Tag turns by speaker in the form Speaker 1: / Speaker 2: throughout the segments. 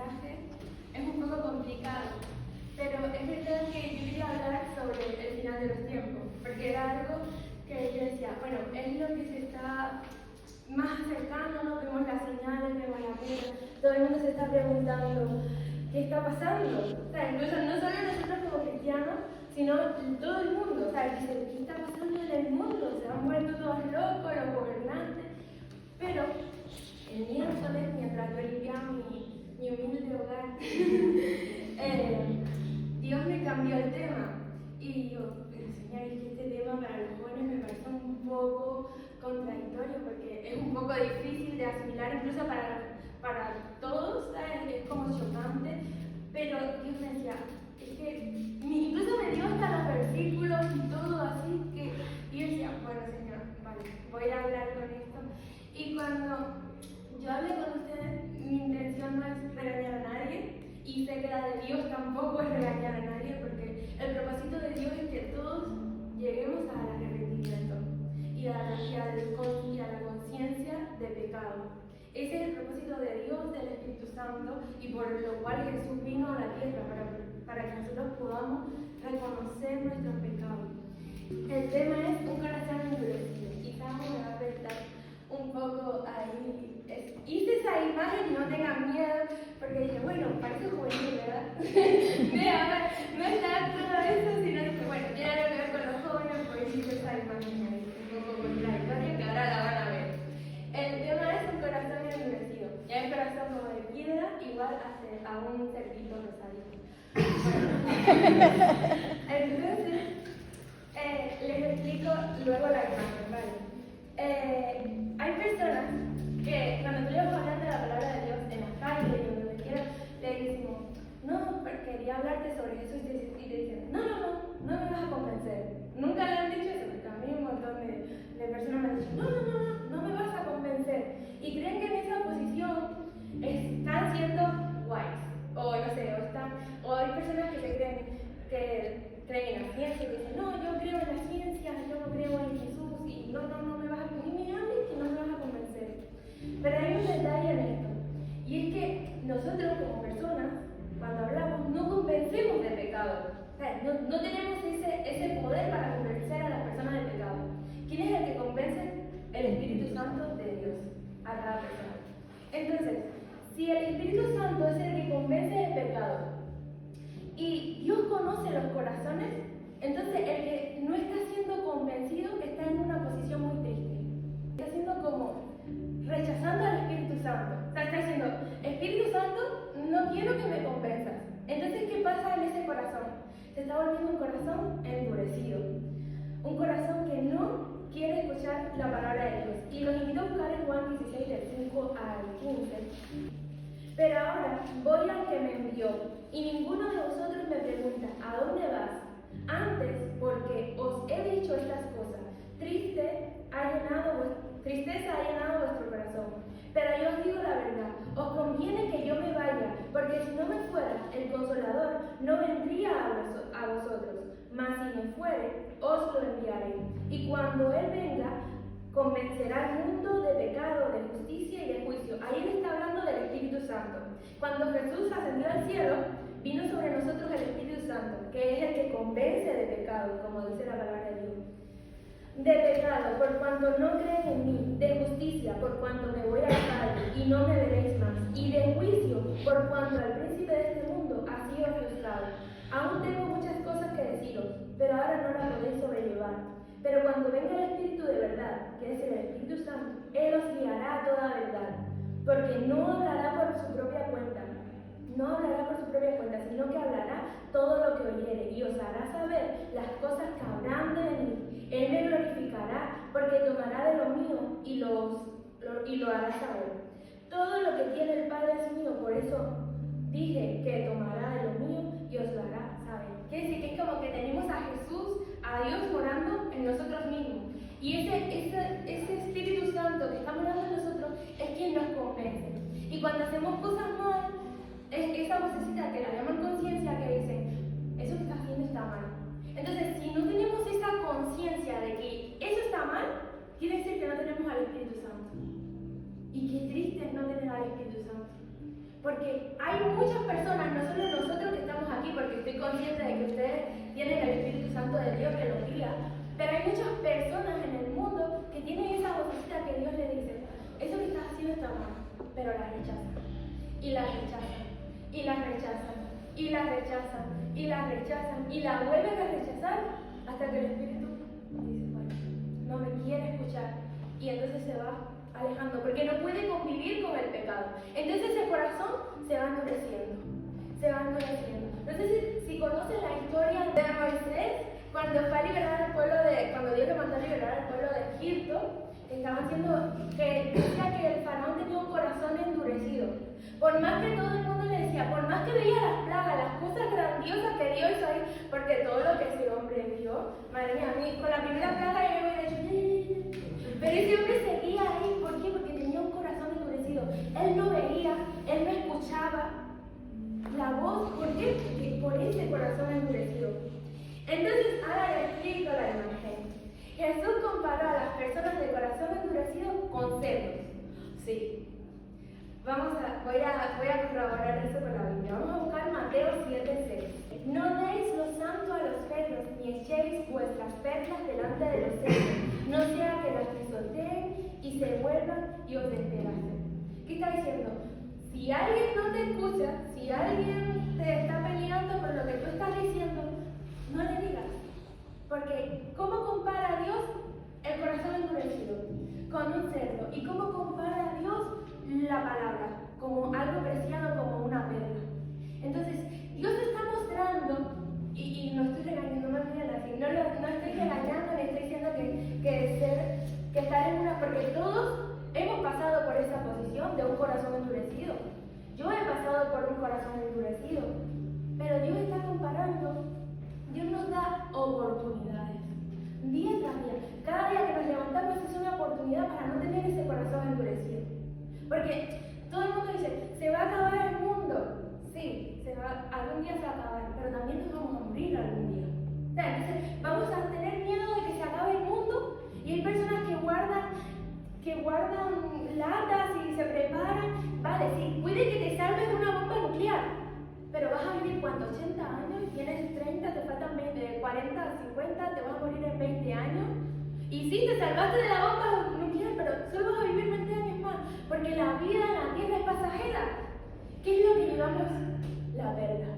Speaker 1: mensaje es un poco complicado, pero es verdad que yo quería hablar sobre el final de los tiempos, porque era algo que yo decía, bueno, es lo que se está más acercando, ¿no? Vemos las señales, vemos la vida, todo el mundo se está preguntando qué está pasando. O sea, incluso no solo nosotros como cristianos, sino todo el mundo. O sea, dice, ¿qué está pasando en el mundo? Se han vuelto todos locos, los gobernantes. Pero el miércoles, mientras yo limpiaba mi humilde hogar, Dios me cambió el tema. Y yo, pero señor, es que este tema para los jóvenes me parece un poco contradictorio porque es un poco difícil de asimilar, incluso para todos, ¿sabes? Es como chocante. Pero Dios me decía, es que incluso me dio hasta los versículos y todo así que yo decía, bueno señor, vale, voy a hablar con esto. Y cuando yo hablé con ustedes, mi intención no es regañar a nadie, y sé que la de Dios tampoco es regañar a nadie, porque el propósito de Dios es que todos lleguemos al arrepentimiento y a la conciencia de pecado. Ese es el propósito de Dios, del Espíritu Santo, y por lo cual Jesús vino a la tierra, para que nosotros podamos reconocer nuestros pecados. El tema es un corazón endurecido. Quizás me va a prestar un poco ahí. Hice esa imagen y no tengan miedo, porque dije, bueno, parece juvenil, ¿verdad? No está todo eso, sino que, bueno, tiene algo que ver con los jóvenes, pues hice esa imagen ahí, un poco contradictoria, que ahora la van a ver. El tema es un corazón endurecido. Y hay un corazón como de piedra, igual a un cerdito rosadito. Entonces, les explico luego la imagen, ¿vale? Hay personas que cuando estuvimos hablando de la palabra de Dios en las calles y donde quiera, le decimos, no, quería hablarte sobre Jesús y te dicen, no me vas a convencer. Nunca le han dicho eso, porque a mí un montón de personas me han dicho, no me vas a convencer. Y creen que en esa posición están siendo guays, o no sé, o hay personas que se creen en la ciencia y dicen, no, yo creo en la ciencia, yo no creo en Jesús y no me vas a convencer, que no me vas a convencer. Pero hay un detalle en esto, y es que nosotros como personas, cuando hablamos, no convencemos de pecado. O sea, no tenemos ese poder para convencer a las personas de pecado. ¿Quién es el que convence? El Espíritu Santo de Dios a cada persona. Entonces, si el Espíritu Santo es el que convence de pecado, y Dios conoce los corazones, entonces el que no está siendo convencido está en una posición muy triste. Está siendo como rechazando al Espíritu Santo. O sea, está diciendo, Espíritu Santo, no quiero que me convenzas. Entonces, ¿qué pasa en ese corazón? Se está volviendo un corazón endurecido. Un corazón que no quiere escuchar la palabra de Dios. Y los invito a buscar en Juan 16, del 5 al 15. Pero ahora voy al que me envió, y ninguno de vosotros me pregunta, ¿a dónde vas? Antes, porque os he dicho estas cosas, tristeza ha llenado vuestro corazón. Pero yo os digo la verdad, os conviene que yo me vaya, porque si no me fuera, el Consolador no vendría a vosotros, mas si me fuere, os lo enviaré. Y cuando Él venga, convencerá al mundo de pecado, de justicia y de juicio. Ahí Él está hablando del Espíritu Santo. Cuando Jesús ascendió al cielo, vino sobre nosotros el Espíritu Santo, que es el que convence de pecado, como dice la palabra de Dios. De pecado, por cuanto no creen en mí; de justicia, por cuanto me voy al Padre y no me veréis más; y de juicio, por cuanto al príncipe de este mundo ha sido juzgado. Aún tengo muchas cosas que deciros, pero ahora no las podéis sobrellevar. Pero cuando venga el Espíritu de verdad, que es el Espíritu Santo, Él os guiará a toda verdad, porque no hablará por su propia cuenta, sino que hablará todo lo que oyere, y os hará saber las cosas que habrán de venir. Él me glorificará, porque tomará de lo mío y lo hará saber. Todo lo que tiene el Padre es mío, por eso dije que tomará de lo mío y os lo hará saber. Quiere decir que es como que tenemos a Jesús, a Dios morando en nosotros mismos. Y ese Espíritu Santo que está morando en nosotros es quien nos convence. Y cuando hacemos cosas mal, es esa vocecita que la llaman conciencia que dice, eso que estás haciendo está mal. Entonces, si no tenemos esa conciencia de que eso está mal, quiere decir que no tenemos al Espíritu Santo. Y qué triste es no tener al Espíritu Santo. Porque hay muchas personas, no solo nosotros que estamos aquí, porque estoy consciente de que ustedes tienen el Espíritu Santo de Dios que los guía, pero hay muchas personas en el mundo que tienen esa vocecita que Dios le dice, eso que estás haciendo está mal, pero la rechazan. Y la rechazan. Y la rechazan. Y la rechazan. Y la rechazan. Y la vuelven a rechazar hasta que el Espíritu dice, bueno, no me quiere escuchar. Y entonces se va alejando, porque no puede convivir con el pecado. Entonces el corazón se va endureciendo. Se va endureciendo. No sé si conocen la historia de Moisés, cuando fue a liberar al pueblo cuando Dios le mandó a liberar al pueblo de Egipto, que decía que el faraón tenía un corazón endurecido. Por más que todo el mundo le decía, por más que veía las plagas, las cosas grandiosas que Dios hizo ahí, porque todo lo que ese hombre vio, madre mía, a mí con la primera plaga yo me hubiera dicho, pero ese hombre seguía ahí, ¿por qué? Porque tenía un corazón endurecido. Él no veía, él no escuchaba la voz, ¿por qué? Porque por ese corazón endurecido. Entonces, ahora le explico la imagen. Jesús comparó a las personas de corazón endurecido con cerdos. Sí. Voy a corroborar eso con la Biblia. Vamos a buscar Mateo 7:6. No deis lo santo a los perros, ni echéis vuestras perlas delante de los cerdos, no sea que las pisoteen y se vuelvan y os despedacen. ¿Qué está diciendo? Si alguien no te escucha, si alguien te está peleando por lo que tú estás diciendo, no le digas. Porque ¿cómo compara a Dios el corazón endurecido con un cerdo? ¿Y cómo compara a Dios la palabra? Como algo preciado, como una perla. Entonces, Dios está mostrando, y no estoy regañando, no me olviden así, no estoy regañando ni estoy diciendo que estar en una, porque todos hemos pasado por esa posición de un corazón endurecido. Yo he pasado por un corazón endurecido, pero Dios está comparando. Dios nos da oportunidades, día tras día. Cada día que nos levantamos es una oportunidad para no tener ese corazón endurecido. Porque todo el mundo dice, se va a acabar el mundo. Sí, algún día se va a acabar, pero también nos vamos a morir algún día. O sea, entonces, vamos a tener miedo de que se acabe el mundo y hay personas que guardan latas y se preparan. Vale, sí, puede que te salves de una bomba nuclear, pero vas a vivir ¿cuánto? 80 años, tienes 30, te faltan 20, 40, 50, te vas a morir en 20 años. Y sí, te salvaste de la bomba nuclear, pero solo vas a vivir 20 años más, porque la vida en la tierra es pasajera. ¿Qué es lo que llevamos? La verdad,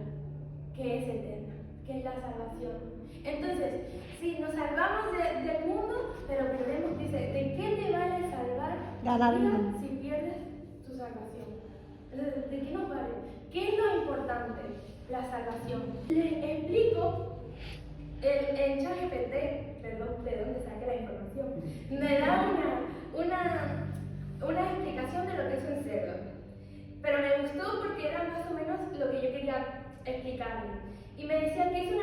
Speaker 1: que es eterna, que es la salvación. Entonces, sí, nos salvamos del mundo, pero perdemos, dice, ¿de qué te vale salvar
Speaker 2: ganar
Speaker 1: vida si pierdes tu salvación? Entonces, ¿de qué nos vale? ¿Qué es lo importante? La salvación. Les explico, el ChatGPT, perdón, de dónde saqué la información, me da una explicación de lo que es un cerdo. Pero me gustó porque era más o menos lo que yo quería explicarle. Y me decía que es un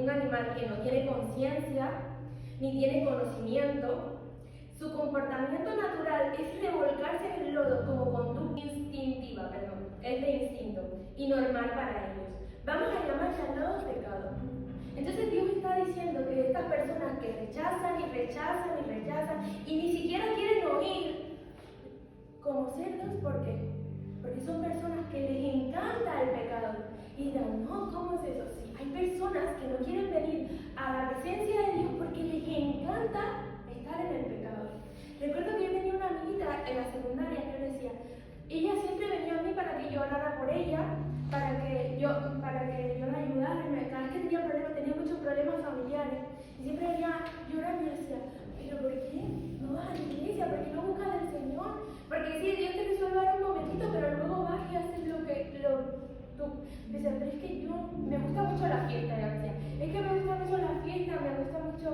Speaker 1: animal que no tiene conciencia, ni tiene conocimiento. Su comportamiento natural es revolcarse en el lodo como conducta instintiva, es de instinto y normal para ellos. Vamos a llamarle al lodo pecado. Entonces Dios está diciendo que estas personas que rechazan y rechazan y rechazan y ni siquiera quieren oír como cerdos, ¿por qué? Porque son personas que les encanta el pecado. Y dirán, no, ¿cómo es eso? Sí, hay personas que no quieren venir a la presencia de Dios porque les encanta estar en el pecado. Recuerdo que yo tenía una amiguita en la secundaria que decía, ella siempre venía a mí para que yo orara por ella, para que yo la ayudara. Cada vez que tenía problemas, tenía muchos problemas familiares, y siempre venía llorando y me decía, ¿pero por qué no vas a la iglesia? ¿Por qué no buscas al Señor? Porque sí, Dios te resuelve ahora un momentito, pero luego vas y haces tú. Dice, pero es que me gusta mucho la fiesta, ella decía. Es que me gusta mucho la fiesta, me gusta mucho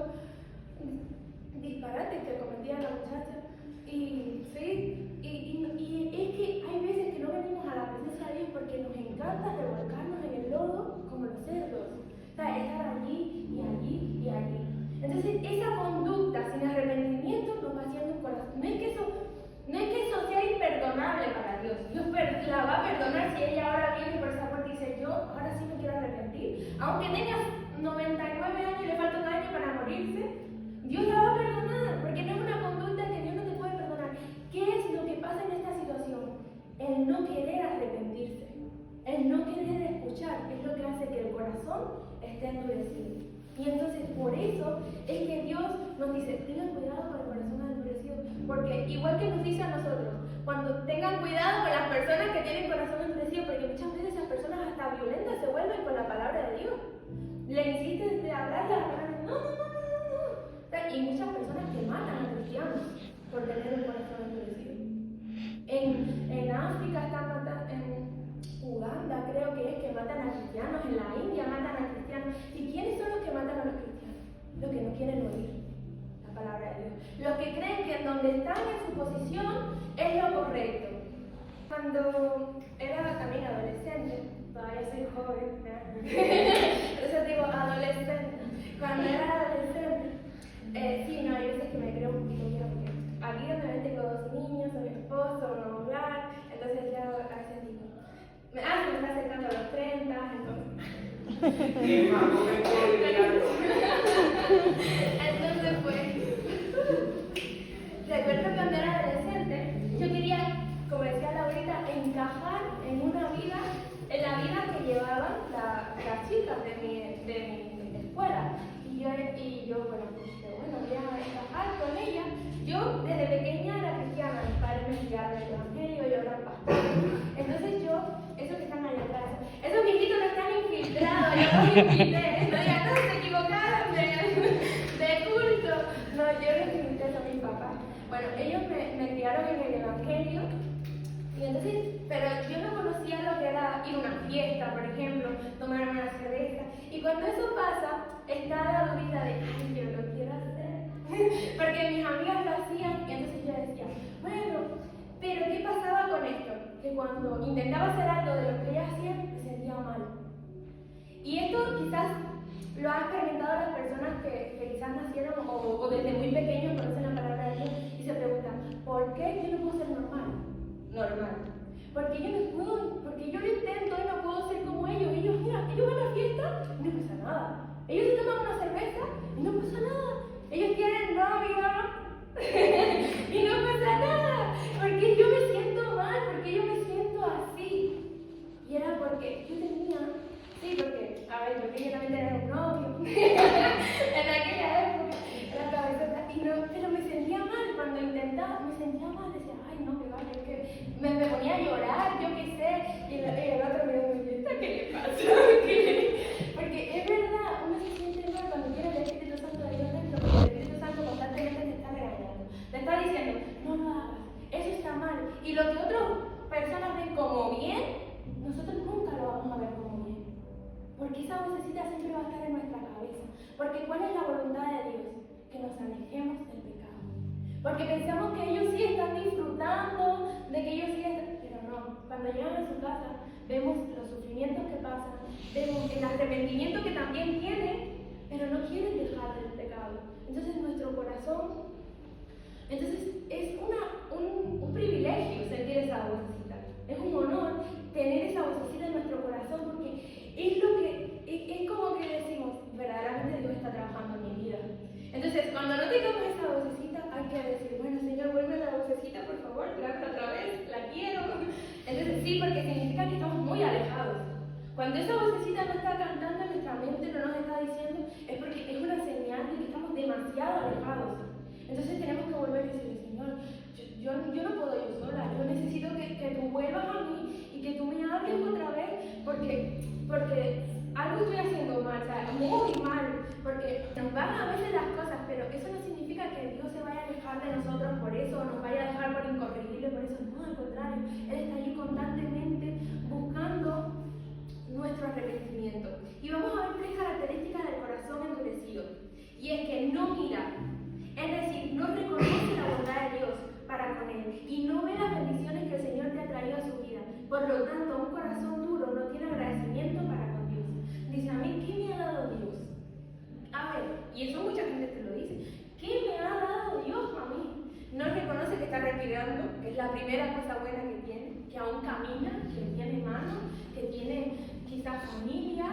Speaker 1: disparates que cometía la muchacha. Y sí, y es que hay veces que no venimos a la presencia de Dios porque nos encanta revolcarnos en el lodo como los cerdos. O sea, estar allí y allí y allí. Entonces, esa conducta sin arrepentimiento nos va haciendo un corazón. No es que eso sea imperdonable para Dios. Dios la va a perdonar si ella ahora viene por esa puerta y dice, yo ahora sí me quiero arrepentir. Aunque tengas 99 años y le falta un año para morirse, Dios la va a perdonar, porque no es una conducta que Dios no te puede perdonar. ¿Qué es lo que pasa en esta situación? El no querer eso es que Dios nos dice, tengan cuidado con el corazón endurecido, porque igual que nos dice a nosotros, cuando tengan cuidado con las personas que tienen corazón endurecido, porque muchas veces esas personas hasta violentas se vuelven con la palabra de Dios. Le insisten de hablar la palabra, no. O sea, y muchas personas que matan a cristianos por tener un corazón endurecido. En África están matando, en Uganda creo que matan a cristianos, en la India matan a cristianos. ¿Y quiénes son los que matan a los cristianos? Los que no quieren oír la palabra de Dios. Los que creen que en donde están en su posición es lo correcto. Cuando era también adolescente, todavía soy joven, por eso digo adolescente. Cuando era adolescente, sí, no, hay veces que me creo un poquito vieja porque aquí donde ven tengo 2 niños, soy mi esposo, un hogar, entonces ya a veces digo, se me está acercando a los 30, entonces.
Speaker 2: Y más, no me puedo olvidarlo.
Speaker 1: Entonces, pues, recuerdo cuando era adolescente, yo quería, como decía Laurita, encajar en una vida, en la vida que llevaban las chicas de mi escuela. Y yo, bueno, voy a encajar con ella. Yo desde pequeña era cristiana, mis padres me enseñaron el evangelio, yo era pastor. Entonces esos que están allá atrás, esos viejitos no están infiltrados, yo los invité, no digan, no, se equivocaron de culto. No, yo los invité a mis papás. Bueno, ellos me criaron en el evangelio. Y entonces, pero yo no conocía lo que era ir a una fiesta, por ejemplo, tomar una cerveza. Y cuando eso pasa, está la dudita de, ay, yo lo quiero hacer. Porque mis amigas lo hacían, y entonces yo decía, bueno, pero ¿qué pasaba con esto? Que cuando intentaba hacer algo de lo que ellas hacían, me sentía mal. Y esto quizás lo han experimentado las personas que quizás nacieron o desde muy pequeños conocen la palabra de Dios y se preguntan, ¿por qué yo no puedo ser normal? Porque yo no puedo, porque yo lo intento y no puedo ser como ellos. Ellos, mira, ellos van a la fiesta y no pasa nada. Ellos se toman una cerveza y no pasa nada. Ellos tienen novio y no pasa nada. Porque yo me siento mal, porque yo me siento así. Y era porque yo tenía, sí, porque, a ver, yo quería también tener un novio. En aquella época, la cabeza, y no, pero me sentía mal cuando intentaba, me sentía mal, decía, ay, no, que vaya, que me ponía a llorar, yo qué sé, y el otro me decía, ¿qué le pasa? Porque es verdad, uno se siente mal cuando tiene el Espíritu Santo de Dios dentro, porque el Espíritu Santo constantemente te está regañando, te está diciendo, no lo hagas, eso está mal, y lo que otras personas ven como bien, nosotros nunca lo vamos a ver como bien, porque esa vocecita siempre va a estar en nuestra cabeza, porque ¿cuál es la voluntad de Dios? Que nos alejemos del pecado. Porque pensamos que ellos sí están disfrutando, de que ellos sí están... Pero no, cuando llegan a su casa, vemos los sufrimientos que pasan, vemos el arrepentimiento que también tienen, pero no quieren dejar del pecado. Entonces nuestro corazón... Entonces es un privilegio sentir esa vocecita. Es un honor tener esa vocecita en nuestro corazón porque es lo que... Es como que decimos, verdaderamente Dios está trabajando en mi vida. Entonces, cuando no tengamos esa vocecita, hay que decir, bueno, Señor, vuelve la vocecita, por favor, tráela otra vez, la quiero. Entonces, sí, porque significa que estamos muy alejados. Cuando esa vocecita no está cantando en nuestra mente, no nos está diciendo, es porque es una señal de que estamos demasiado alejados. Entonces, tenemos que volver y decirle, Señor, yo no puedo ir sola, yo necesito que tú vuelvas a mí y que tú me hables otra vez, porque algo estoy haciendo mal, o sea, muy mal, porque nos van a veces las cosas, pero eso no significa que Dios se vaya a alejar de nosotros por eso, o nos vaya a dejar por incorregible por eso, no, al contrario, Él está allí constantemente buscando nuestro arrepentimiento. Y vamos a ver 3 características del corazón endurecido, y es que no mira, es decir, no reconoce la bondad de Dios para con Él, y no ve las bendiciones que el Señor te ha traído a su vida. Por lo tanto, un corazón duro no tiene agradecimiento para con Dios. Dice, a mí, ¿qué me ha dado Dios? A ver, y eso mucha gente te lo dice, ¿qué me ha dado Dios a mí? No reconoce que está respirando, que es la primera cosa buena que tiene, que aún camina, que tiene manos, que tiene quizás familia.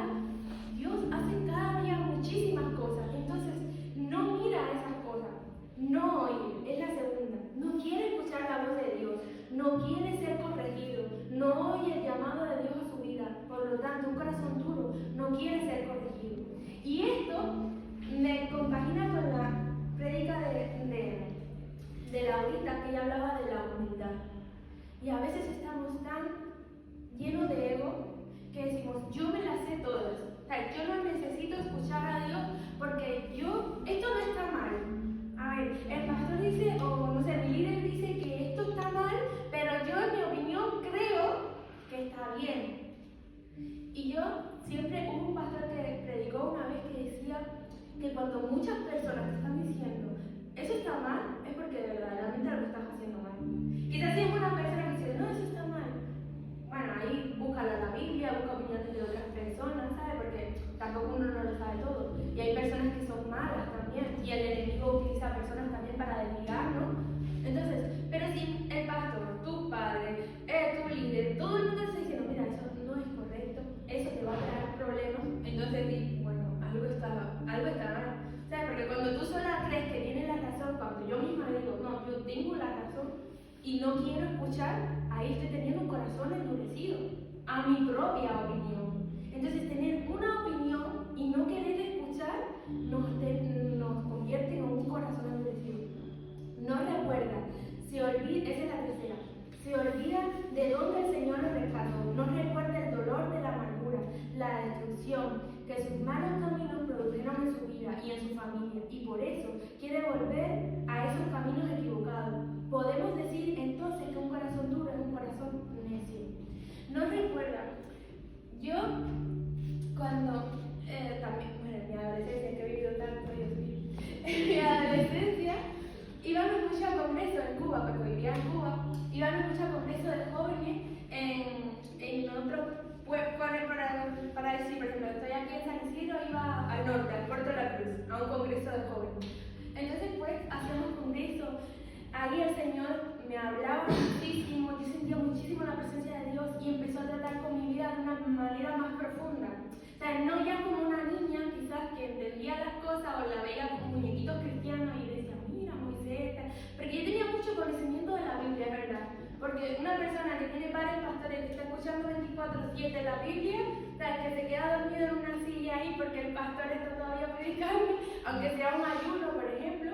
Speaker 1: Dios hace cada día muchísimas cosas, entonces no mira esas cosas, no oye, es la segunda, no quiere escuchar la voz de Dios, no quiere ser corregido, no oye el llamado de Dios a su vida, por lo tanto un corazón duro no quiere ser corregido. Y esto me compagina Y a veces estamos tan llenos de ego que decimos, yo me las sé todas. O sea, yo no necesito escuchar a Dios porque esto no está mal. A ver, el pastor dice, o no sé, mi líder dice que esto está mal, pero yo en mi opinión creo que está bien. Y siempre hubo un pastor que predicó una vez que decía que cuando muchas personas te están diciendo eso está mal, es porque verdaderamente lo estás haciendo mal. Quizás si es una persona que dice, no, eso está mal. Bueno, ahí búscala en la Biblia, busca opiniones de otras personas, ¿sabes? Porque tampoco uno no lo sabe todo. Y hay personas que son malas también. Y el enemigo utiliza personas también para desviarnos. Entonces, pero si el pastor, tu padre, tu líder, todo el mundo está diciendo, mira, eso no es correcto, eso te va a traer problemas, entonces di, bueno, algo está mal. ¿Sabes? Porque cuando tú sola crees que tienes la razón, cuando yo misma digo, no, yo tengo la razón y no quiero escuchar, ahí estoy teniendo un corazón endurecido a mi propia opinión. Entonces, tener una opinión y no querer escuchar nos convierte en un corazón endurecido. No recuerda, esa es la tercera, se olvida de dónde el Señor nos rescató, no recuerda el dolor de la amargura, la destrucción que sus malos caminos produjeron en su vida y en su familia, y por eso quiere volver a esos caminos equivocados. Podemos decir entonces que un corazón duro es un corazón necio. No recuerda, yo cuando también, bueno, en mi adolescencia, que he vivido tanto, Dios mío, en mi adolescencia íbamos mucho a congresos en Cuba, porque vivía en Cuba, íbamos mucho a congresos de jóvenes en otro pueblo, para decir, por ejemplo, estoy aquí en San Isidro, iba al norte, al Puerto de la Cruz, a un congreso de jóvenes. Entonces, pues, hacíamos congresos, ahí el Señor me hablaba muchísimo, yo sentía muchísimo la presencia de Dios y empezó a tratar con mi vida de una manera más profunda. O sea, no ya como una niña quizás que entendía las cosas o la veía como muñequitos cristianos y decía, mira Moisés, porque yo tenía mucho conocimiento de la Biblia, ¿verdad? Porque una persona que tiene varios pastores que está escuchando 24/7 la Biblia, o sea, que se queda dormido en una silla ahí porque el pastor está todavía predicando, aunque sea un ayuno, por ejemplo,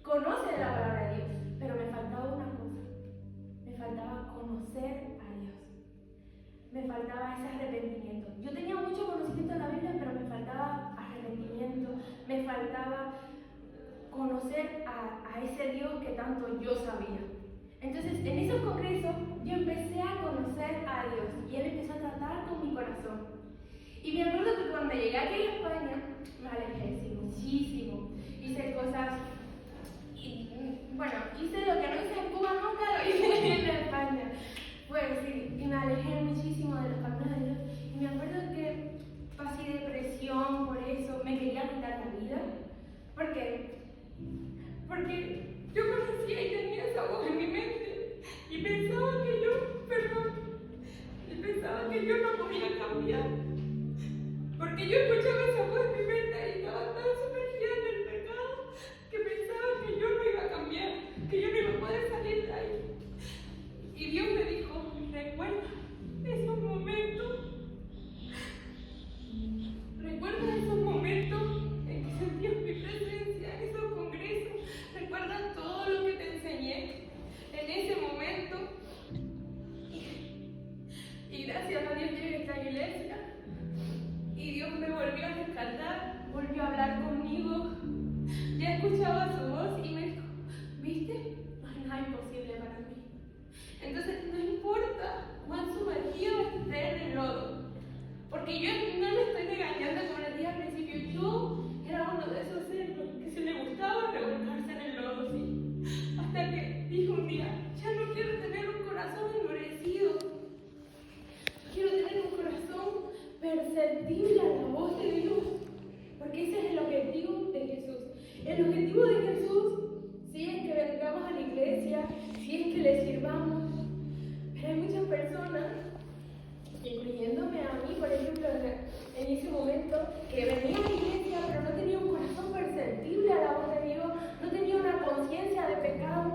Speaker 1: conoce la palabra de Dios, pero me faltaba una cosa, me faltaba conocer a Dios, me faltaba ese arrepentimiento. Yo tenía mucho conocimiento de la Biblia, pero me faltaba arrepentimiento, me faltaba conocer a ese Dios que tanto yo sabía. Entonces, en esos congresos, yo empecé a conocer a Dios y Él empezó a tratar con mi corazón. Y me acuerdo que cuando llegué aquí a España, me alejé muchísimo, hice cosas. Bueno, hice lo que no hice en Cuba nunca, lo hice en España. Pues sí, y me alejé muchísimo de los caminos de Dios. Y me acuerdo que pasé depresión por eso, me quería quitar la vida. ¿Por qué? Porque yo conocía y tenía esa voz en mi mente. Y pensaba que yo no podía cambiar. Porque yo escuchaba esa voz en mi mente y estaba tan sumergida en el pecado que pensaba que yo no iba a cambiar, que yo no iba a poder salir de ahí. Y Dios me dijo, recuerda esos momentos en que sentías mi presencia, en esos congresos, recuerda todo lo que te enseñé en ese momento. Y gracias a Dios llegué a esta iglesia y Dios me volvió a rescatar, volvió a hablar conmigo. Ya escuchaba su voz y me dijo, ¿viste? No hay nada imposible para mí. Entonces, no importa cuán sumergido esté en el lodo, porque yo no le estoy regañando como les dije al principio, yo era uno de esos cerdos que se le gustaba revolcarse en el lodo, sí. Hasta que dije un día, ya no quiero tener un corazón endurecido, quiero tener un corazón perceptible a la voz de Dios, porque ese es el objetivo de Jesús. El objetivo de Jesús, si es que vengamos a la iglesia, si es que le sirvamos, pero hay muchas personas, incluyéndome a mí, por ejemplo, en ese momento, que venía a la iglesia, pero no tenía un corazón perceptible a la voz de Dios, no tenía una conciencia de pecado.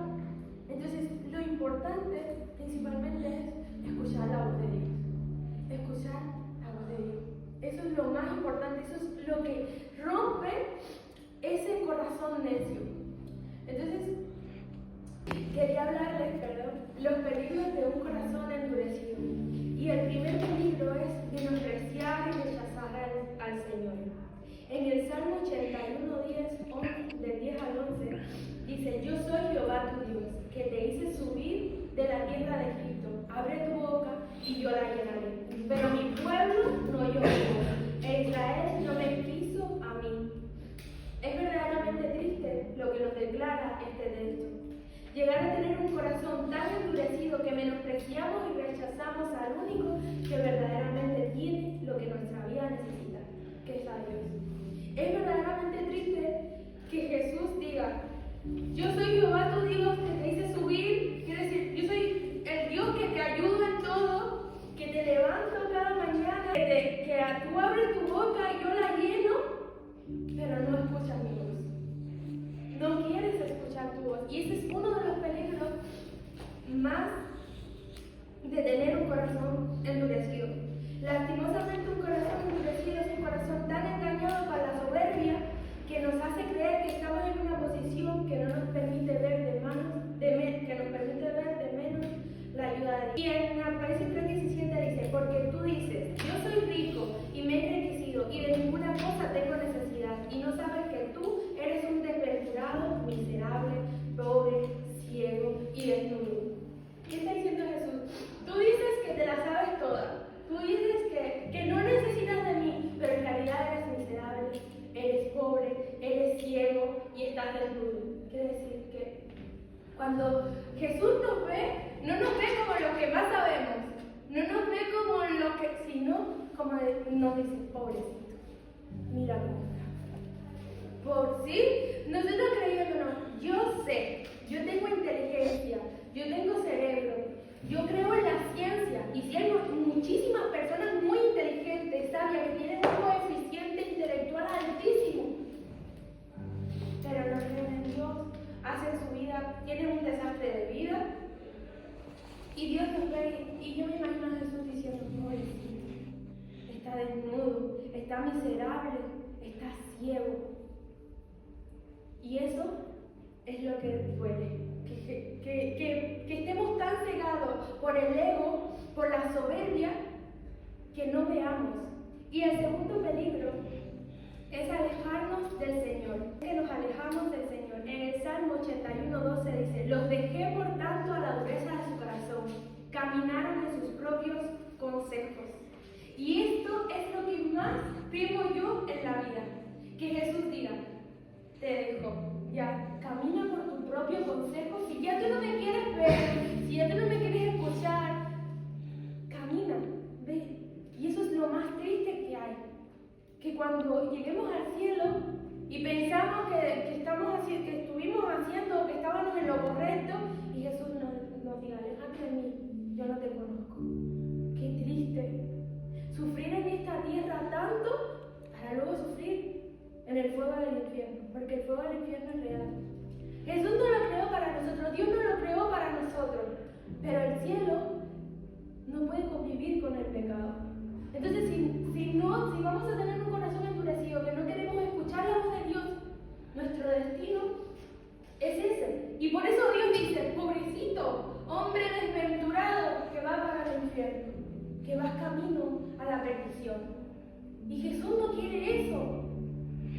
Speaker 1: Entonces, lo importante, principalmente, es escuchar la voz de Dios. Escuchar la voz de Dios. Eso es lo más importante, eso es lo que rompe ese corazón necio. Entonces, quería hablarles, los peligros de un Dice, yo soy Jehová tu Dios, que te hice subir de la tierra de Egipto. Abre tu boca y yo la llenaré. Pero mi pueblo no oyó mi voz, e Israel no me quiso a mí. Es verdaderamente triste lo que nos declara este texto. Llegar a tener un corazón tan endurecido que menospreciamos y rechazamos al único que verdaderamente tiene lo que nuestra vida necesita, que es a Dios. Es verdaderamente triste que Jesús diga, yo soy Jehová tu Dios que te hice subir, quiere decir, yo soy el Dios que te ayuda en todo, que te levanto cada mañana, que tú abres tu boca y yo la lleno, pero no escuchas mi voz. No quieres escuchar tu voz. Y ese es uno de los peligros más de tener un corazón endurecido. Lastimosamente un corazón endurecido es un corazón tan engañado por la soberbia que nos hace creer que estamos en una posición que no nos permite ver de menos la ayuda de Dios. Y en Apocalipsis 3:17 dice, porque tú dices, yo soy rico y me he enriquecido y de ninguna cosa tengo necesidad, y no sabes que tú eres un desventurado, miserable, pobre, ciego y desnudo. ¿Qué está diciendo Jesús? Tú dices que te la sabes toda, tú dices que no necesitas de mí, pero en realidad eres miserable, eres pobre, eres ciego y estás desnudo. Quiere decir que cuando Jesús nos ve, no nos ve como los que más sabemos, no nos ve como los que, sino como nos dice, pobrecito, mira cómo está. Por sí, nosotros creyéndonos, yo sé, yo tengo inteligencia, yo tengo cerebro, yo creo en la ciencia, y si hay muchísimas personas muy inteligentes, sabias, que tienen un coeficiente intelectual altísimo, pero no creen en Dios, hacen su vida, tienen un desastre de vida, y Dios nos ve, y yo me imagino a Jesús diciendo, pobrecito, está desnudo, está miserable, está ciego. Y eso es lo que duele, que estemos tan cegados por el ego, por la soberbia, que no veamos. Y el segundo peligro es alejarnos del Señor, que nos alejamos del Señor. En el Salmo 81:12 dice, los dejé por tanto a la dureza de su corazón, caminaron en sus propios consejos. Y esto es lo que más temo yo en la vida, que Jesús diga, te dejo, ya, camina por tu propio consejo, si ya tú no me quieres ver, si ya tú no me quieres escuchar, camina, ve. Y eso es lo más triste que hay, que cuando lleguemos al cielo y pensamos que estuvimos haciendo, que estábamos en lo correcto, y Jesús nos diga, aléjate de mí, yo no te conozco. Qué triste, sufrir en esta tierra tanto para luego sufrir en el fuego del infierno, porque el fuego del infierno es real. Jesús no lo creó para nosotros, Dios no lo creó para nosotros, pero el cielo no puede convivir con el pecado. Entonces, si vamos a tener un corazón endurecido, que no queremos escuchar la voz de Dios, nuestro destino es ese. Y por eso Dios dice, pobrecito, hombre desventurado, que va para el infierno, que va camino a la perdición. Y Jesús no quiere eso.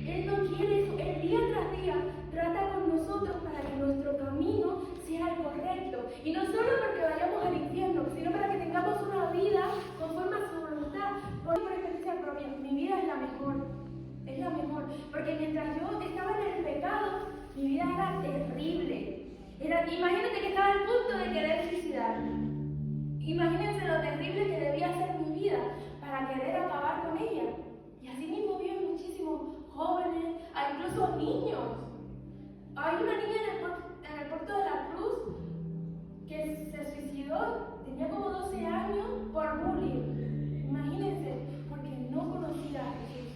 Speaker 1: Él no quiere eso. Él día tras día trata con nosotros para que nuestro camino sea el correcto. Y no solo porque vayamos al infierno, sino para que tengamos una vida conforme a su voluntad. Por experiencia propia, mi vida es la mejor. Es la mejor. Porque mientras yo estaba en el pecado, mi vida era terrible. Imagínate que estaba al punto de querer suicidarme. Imagínense lo terrible que debía ser mi vida para querer acabar con ella. Y así mismo viven muchísimos jóvenes, incluso niños. Hay una niña en el puerto de la Cruz que se suicidó, tenía como 12 años por bullying. Imagínense, porque no conocía a Jesús.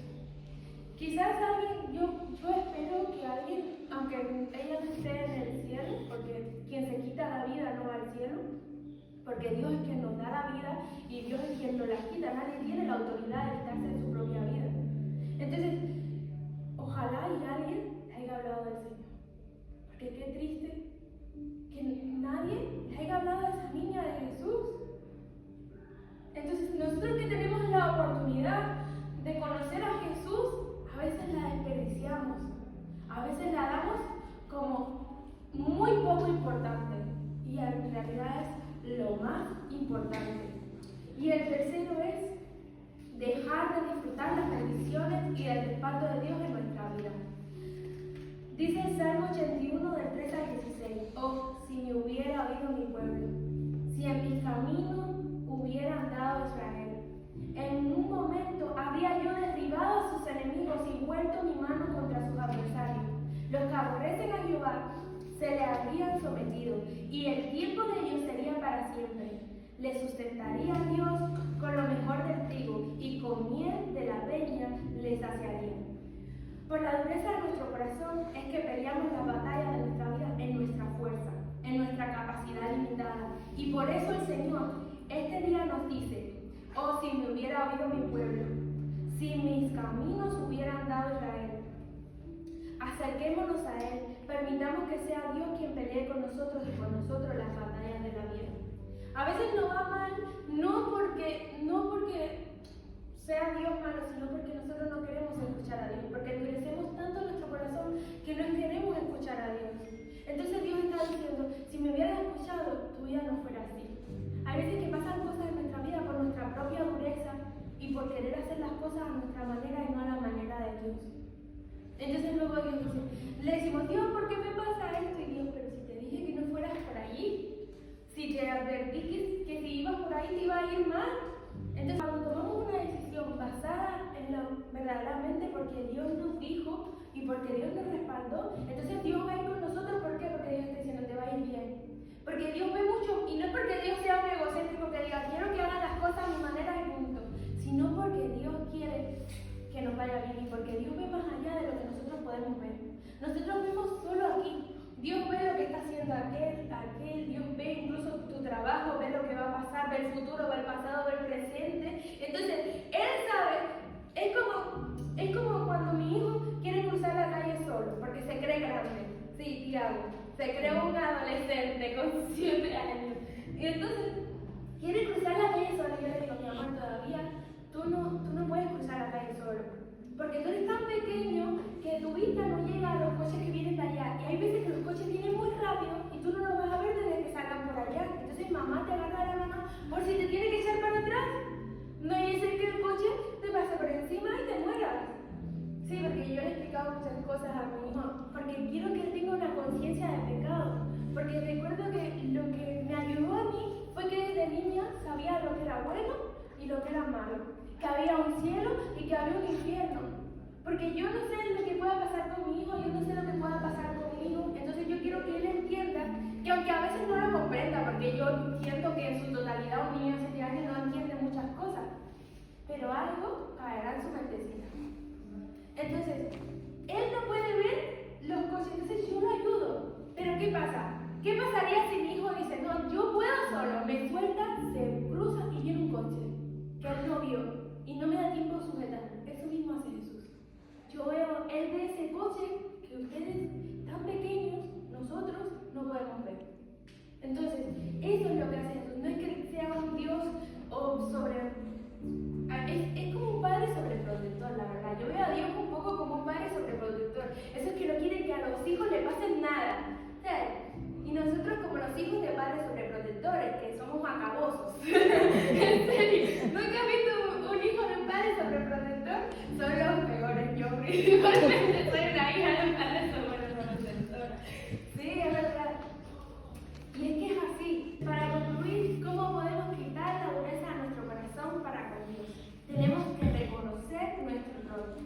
Speaker 1: Quizás alguien, yo espero que alguien, aunque ella no esté en el cielo, porque quien se quita la vida no va al cielo, porque Dios es quien nos da la vida y Dios es quien nos la quita. Nadie tiene la autoridad de quitarse de su propia vida. Entonces, ojalá y alguien le haya hablado del Señor. Porque qué triste que nadie le haya hablado a esa niña de Jesús. Entonces, nosotros que tenemos la oportunidad de conocer a Jesús, a veces la desperdiciamos. A veces la damos como importante. Y el tercero es dejar de disfrutar las bendiciones y el respaldo de Dios en nuestra vida. Dice el Salmo 81 del 3 al 16, oh, si me hubiera oído mi pueblo, si en mis caminos hubiera andado Israel, en un momento habría yo derribado a sus enemigos y vuelto mi mano contra sus adversarios. Los que aborrecen a Jehová se le habrían sometido, y el tiempo de ellos sería para siempre. Les sustentaría Dios con lo mejor del trigo, y con miel de la peña les saciaría. Por la dureza de nuestro corazón es que peleamos las batallas de nuestra vida en nuestra fuerza, en nuestra capacidad limitada. Y por eso el Señor este día nos dice, oh, si me hubiera oído mi pueblo, si mis caminos hubieran dado Israel. Acerquémonos a Él, permitamos que sea Dios quien pelee con nosotros y con nosotros las batallas de la vida. A veces nos va mal, no porque sea Dios malo, sino porque nosotros no queremos escuchar a Dios, porque endurecemos tanto nuestro corazón que no queremos escuchar a Dios. Entonces Dios está diciendo, si me hubieras escuchado, tu vida no fuera así. Hay veces que pasan cosas en nuestra vida por nuestra propia dureza y por querer hacer las cosas a nuestra manera y no a la manera de Dios. Entonces luego Dios dice, le decimos, Dios, ¿por qué me pasa esto? Y Dios, pero si te dije que no fueras por allí, si te advertí que si ibas por ahí te iba a ir mal. Entonces cuando tomamos una decisión basada en lo verdaderamente porque Dios nos dijo y porque Dios nos respaldó, entonces Dios va a ir con nosotros. ¿Por qué? Porque Dios está diciendo, te va a ir bien. Porque Dios ve mucho, y no es porque Dios sea un egocéntrico que diga, quiero que hagan las cosas a mi manera y punto, sino porque Dios quiere que nos vaya bien y porque Dios ve más allá de lo que nosotros podemos ver. Nosotros vemos solo aquí. Dios ve lo que está haciendo aquel, Dios ve incluso tu trabajo, ve lo que va a pasar, ve el futuro, ve el pasado, ve el presente. Entonces, Él sabe, es como cuando mi hijo quiere cruzar la calle solo, porque se cree grande. Sí, Tiago, se cree un adolescente con 7 años. Y entonces, quiere cruzar la calle solo. Y yo le digo, mi amor, todavía tú no puedes cruzar la calle solo. Porque tú eres tan pequeño que tu vista no llega a los coches que vienen de allá. Y hay veces que los coches vienen muy rápido y tú no los vas a ver desde que salgan por allá. Entonces mamá te agarra la mano por si te tiene que echar para atrás. No hay ser que el coche te pase por encima y te mueras. Sí, porque yo le he explicado muchas cosas a mi hijo. Porque quiero que él tenga una conciencia de pecado. Porque recuerdo que lo que me ayudó a mí fue que desde niña sabía lo que era bueno y lo que era malo. Que había un cielo y que había un infierno. Porque yo no sé lo que pueda pasar con mi hijo, yo no sé lo que pueda pasar conmigo. Entonces yo quiero que él entienda que aunque a veces no lo comprenda, porque yo siento que en su totalidad un niño de 7 años no entiende muchas cosas, pero algo caerá en su mentecita. Entonces, él no puede ver los coches, entonces yo lo ayudo. Pero ¿qué pasa? ¿Qué pasaría si mi hijo dice, no, yo puedo solo, me suelta, se cruza y viene un coche que él no vio y no me da tiempo a sujetar? Eso mismo hace Jesús. Él ve ese coche que ustedes tan pequeños, nosotros no podemos ver. Entonces, eso es lo que hace Jesús. No es que sea un Dios es como un padre sobreprotector, la verdad. Yo veo a Dios un poco como un padre sobreprotector. Eso es que no quiere que a los hijos le pasen nada. ¿Sabes? Y nosotros como los hijos de padres sobreprotectores, que somos acabosos. En serio, ¿nunca has visto un hijo de un padre sobreprotector? Son los peores. Yo principalmente soy una hija de un padre sobreprotector. Sí, es verdad. Y es que es así. Para concluir, ¿cómo podemos quitar la dureza de nuestro corazón para con Dios? Tenemos que reconocer nuestro error,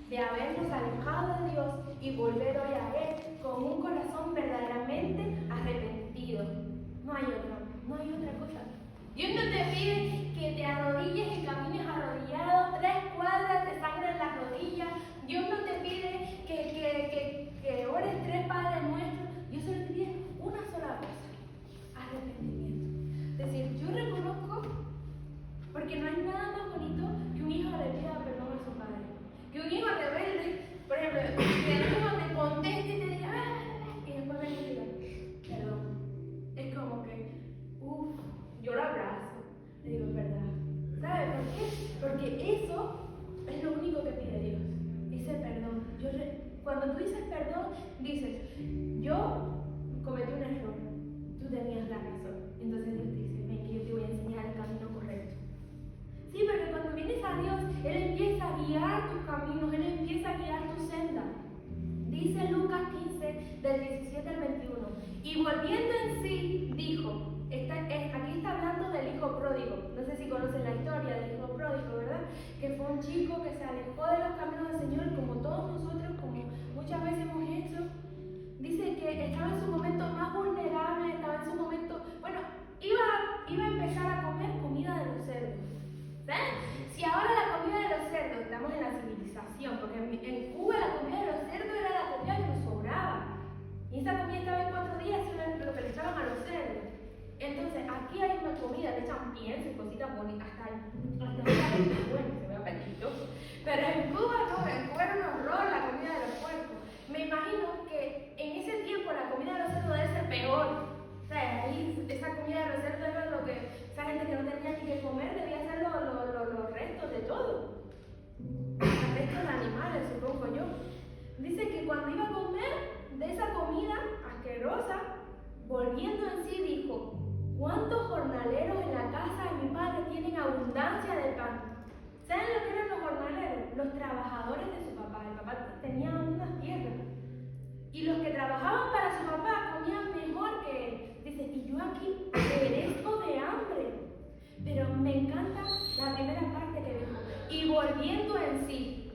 Speaker 1: de habernos alejado de Dios y volver hoy a Él con un corazón verdaderamente arrepentido. No hay otra cosa. Dios no te pide que te arrodilles y camines arrodillado, 3 cuadras de sangre en las rodillas. Dios no te pide que ores 3 Padres Nuestros. Dios solo te pide una sola cosa: arrepentimiento. Es decir, yo reconozco, porque no hay nada más bonito que un hijo le pida perdón a su padre. Que un hijo rebelde, por ejemplo, que el hijo te conteste y te diga, y después venga y diga, perdón. Es como que, yo lo abrazo. Le digo, es verdad. ¿Sabes por qué? Porque eso es lo único que pide Dios. Ese perdón. Cuando tú dices perdón, dices, yo cometí un error. Tú tenías la razón. Entonces Dios te dice, ven que yo te voy a enseñar pródigo. No sé si conocen la historia del hijo pródigo, ¿verdad? Que fue un chico que se alejó de los caminos del Señor, como todos nosotros, como muchas veces hemos hecho. Dice que estaba en su momento más vulnerable, estaba en su momento, bueno, iba a empezar a comer comida de los cerdos. ¿Sabes? Si ahora la comida de los cerdos, estamos en la civilización, porque en Cuba la comida de los cerdos era la comida que nos sobraba. Y esa comida estaba en 4 días, eso era lo que le echaban a los cerdos. Entonces, aquí hay una comida, le echan pienso y cositas bonitas, hasta bueno, se ve apetitoso. Pero en Cuba no, en Cuba era un horror la comida de los puercos. Me imagino que en ese tiempo la comida de los cerdos debe ser peor. O sea, ahí esa comida de los cerdos era lo que esa gente que no tenía ni que comer debía ser los restos de todo. Los restos de animales, supongo yo. Dice que cuando iba a comer de esa comida asquerosa, volviendo en sí dijo: ¿cuántos jornaleros en la casa de mi padre tienen abundancia de pan? ¿Saben lo que eran los jornaleros? Los trabajadores de su papá. El papá tenía unas tierras. Y los que trabajaban para su papá comían mejor que él. Dice, y yo aquí perezco de hambre. Pero me encanta la primera parte que dijo. Y volviendo en sí.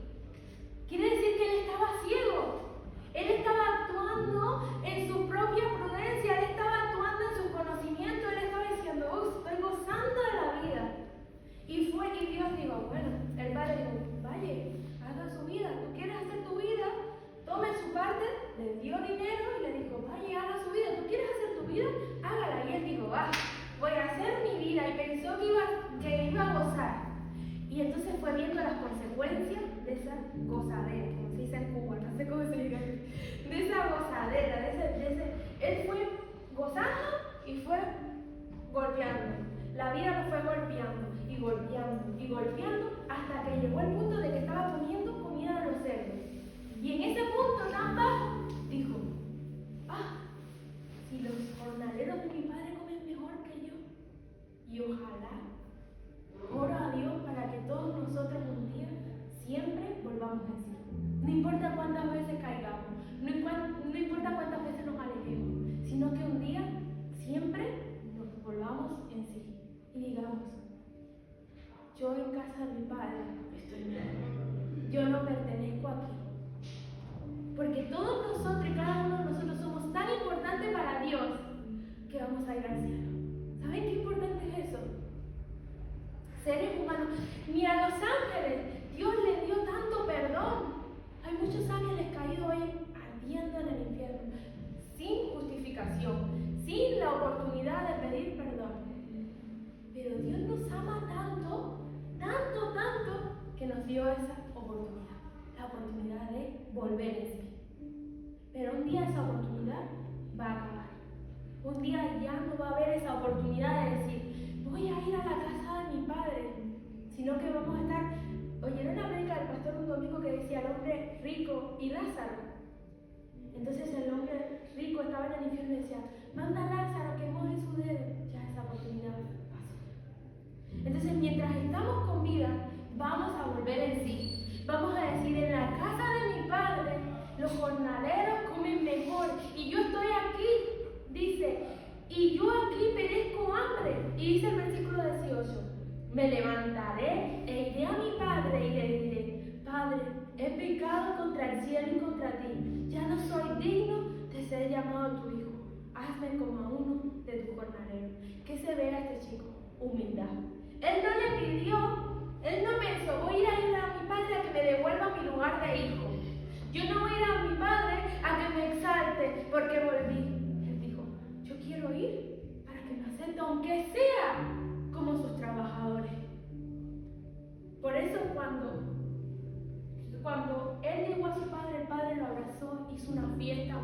Speaker 1: Quiere decir que él estaba ciego. Él estaba actuando en su propia prudencia. Él estaba actuando en su conocimiento. Él estaba diciendo, estoy gozando de la vida. Y Dios dijo, bueno, el padre dijo, vaya, haga su vida. ¿Tú quieres hacer tu vida? Tome su parte, le dio dinero y le dijo, vaya, haga su vida. ¿Tú quieres hacer tu vida? Hágala. Y él dijo, voy a hacer mi vida. Y pensó que iba a gozar. Y entonces fue viendo las consecuencias de esa gozadera, como se dice en Cuba, no sé cómo se diga, de esa gozadera, él fue gozando y fue golpeando. La vida lo fue golpeando y golpeando y golpeando hasta que llegó el punto de que estaba comiendo comida de los cerdos. Y en ese punto tan bajo, dijo, si los jornaleros de mi padre comen mejor que yo, y ojalá, oro a Dios para que todos nosotros un día siempre volvamos a decir. No importa cuántas veces caigamos, no importa cuántas veces nos alejemos, sino que un día siempre nos volvamos en sí y digamos, yo en casa de mi padre estoy bien, yo no pertenezco aquí. Porque todos nosotros y cada uno de nosotros somos tan importantes para Dios que vamos a ir al cielo. ¿Saben qué importante es eso? Seres humanos, ni a los ángeles Dios les dio tanto perdón. Hay muchos ángeles caídos hoy ardiendo en el infierno, sin justificación, sin la oportunidad de pedir perdón. Pero Dios nos ama tanto, tanto, tanto, que nos dio esa oportunidad, la oportunidad de volver en sí. Pero un día esa oportunidad va a acabar. Un día ya no va a haber esa oportunidad de decir, voy a ir a la casa de mi padre, sino que vamos a estar. ¿Oyeron la prédica del pastor un domingo que decía el hombre rico y Lázaro? Entonces el hombre rico estaba en el infierno y decía, manda a Lázaro que moje su dedo. Ya esa oportunidad pasó. Entonces mientras estamos con vida, vamos a volver en sí. Vamos a decir, en la casa de mi padre, los jornaleros comen mejor. Y yo estoy aquí, dice, y yo aquí perezco hambre. Y dice el versículo 18, me levantaré e iré a mi padre y le diré, Padre, he pecado contra el cielo y contra ti. Ya no soy digno de ser llamado tu hijo. Hazme como a uno de tus jornaleros. ¿Qué se ve a este chico? Humildad. Él no le pidió, él no pensó, voy a ir a mi padre a que me devuelva mi lugar de hijo. Yo no voy a ir a mi padre a que me exalte porque volví. Él dijo, yo quiero ir para que me acepte, aunque sea como sus trabajadores. Por eso cuando él llegó a su padre, el padre lo abrazó, hizo una fiesta,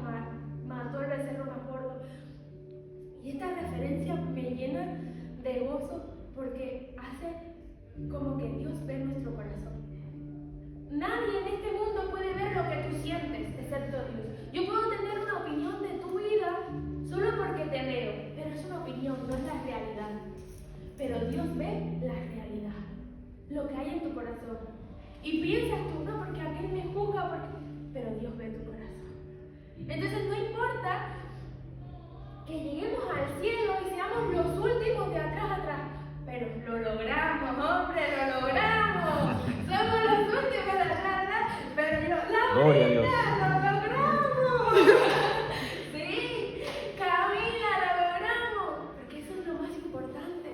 Speaker 1: mató el becerro más gordo. Y esta referencia me llena de gozo porque hace como que Dios ve nuestro corazón. Nadie en este mundo puede ver lo que tú sientes, excepto Dios. Yo puedo tener una opinión de tu vida solo porque te veo, pero es una opinión, no es la realidad. Pero Dios ve la realidad, lo que hay en tu corazón. Y piensas tú, no, porque aquel me juzga, pero Dios ve tu corazón. Entonces no importa que lleguemos al cielo y seamos los últimos de atrás, pero lo logramos, hombre, lo logramos. Somos los últimos, pero
Speaker 3: Gloria a Dios.
Speaker 1: lo logramos. Sí, Camila, lo logramos, porque eso es lo más importante.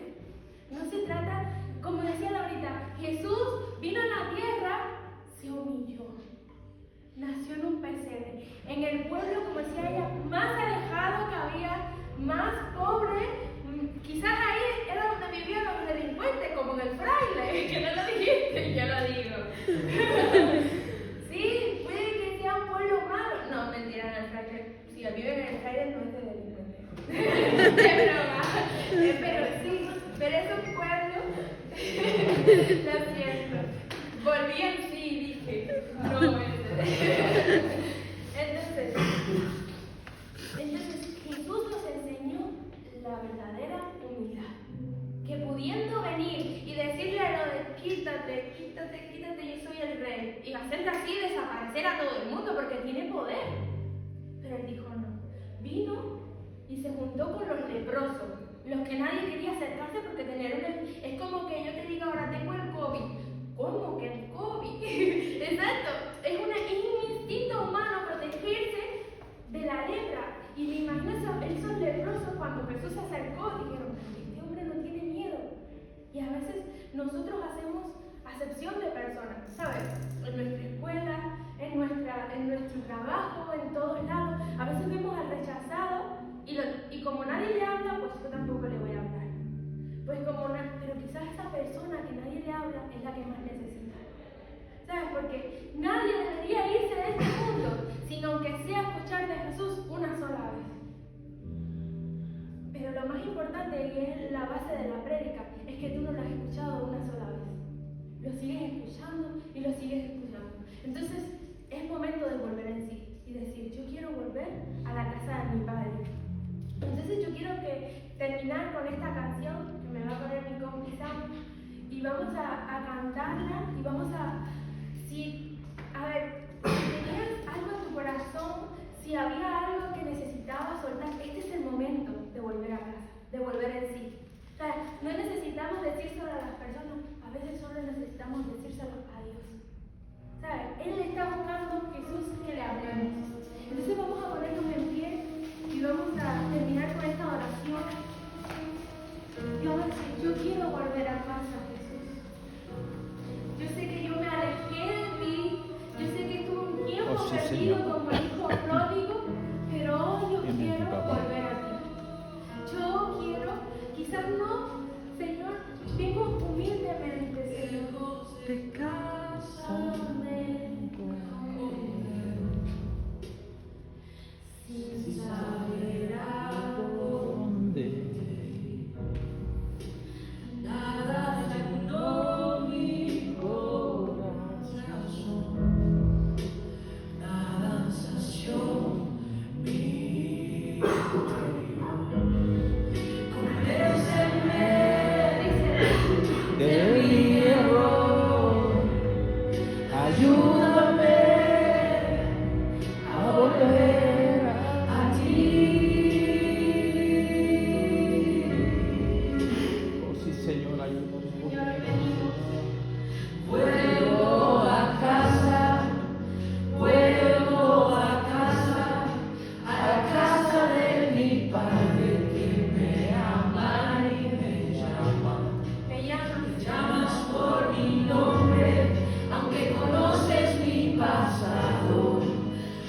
Speaker 1: No se trata, como decía Laurita, Jesús vino a la tierra, se humilló, nació en un pesebre, en el pueblo, como decía ella, más alejado que había, más pobre. Quizás ahí era donde vivían los delincuentes, como en el fraile, que no lo dijiste, yo lo digo. Sí, puede que sea un pueblo malo. No, mentira, en el fraile. Si viven en el fraile no es de delincuente. Es broma. Pero sí, pero es un pueblo. Lo siento. Volví en sí y dije, no Entonces, Jesús nos enseñó la verdadera humildad. Que pudiendo venir y decirle a lo de quítate, quítate, quítate, yo soy el rey, y hacerle así desaparecer a todo el mundo porque tiene poder. Pero él dijo no. Vino y se juntó con los leprosos, los que nadie quería acercarse porque tener es como que yo te diga ahora tengo el COVID. ¿Cómo que el COVID? Exacto, es un instinto humano protegerse de la lepra. Y me imagino esos leprosos cuando Jesús se acercó dijeron, este hombre no tiene miedo. Y a veces nosotros hacemos acepción de personas, ¿sabes? En nuestra escuela, en nuestro trabajo, en todos lados. A veces vemos al rechazado y como nadie le habla, pues yo tampoco le voy a hablar. Pues pero quizás esa persona que nadie le habla es la que más necesita. ¿Sabes? Porque nadie debería irse de este mundo, sino que sea escuchar de Jesús una sola vez. Pero lo más importante, y es la base de la prédica, es que tú no lo has escuchado una sola vez. Lo sigues escuchando y lo sigues escuchando. Entonces, es momento de volver en sí y decir, yo quiero volver a la casa de mi padre. Entonces, yo quiero terminar con esta canción que me va a poner mi compi Sam, y vamos a cantarla y vamos a ver, si tenías algo en tu corazón, si había algo que necesitabas soltar, este es el momento de volver a casa, de volver en sí. O sea, no necesitamos decírselo a las personas, a veces solo necesitamos decírselo a Dios. ¿Sabes? Él está buscando Jesús que le hablemos. Entonces vamos a ponernos en pie y vamos a terminar con esta oración. Y vamos a decir, yo quiero volver a casa, Jesús. Yo sé que yo me alejé de ti, yo sé que tuve un tiempo perdido como el hijo pródigo, pero hoy yo quiero volver a ti. Yo quiero, quizás no, Señor, vengo humildemente, Señor, de casa de sin saber a dónde. Nada llenó mi corazón, nada sació mi interior. Convénceme de mi error, ayúdame a volver a ti.
Speaker 3: Oh sí, Señor, ayúdanos.
Speaker 1: Señor, venimos. Vuelvo a casa, vuelvo a la casa de mi Padre que me ama y me llama. Me llamas por mi nombre, aunque conoces mi pasado,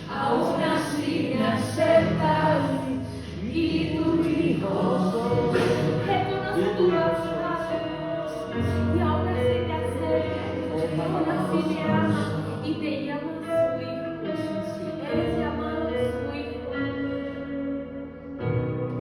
Speaker 1: aún así me aceptas y tu hijo soy. Reconoce tu pasado.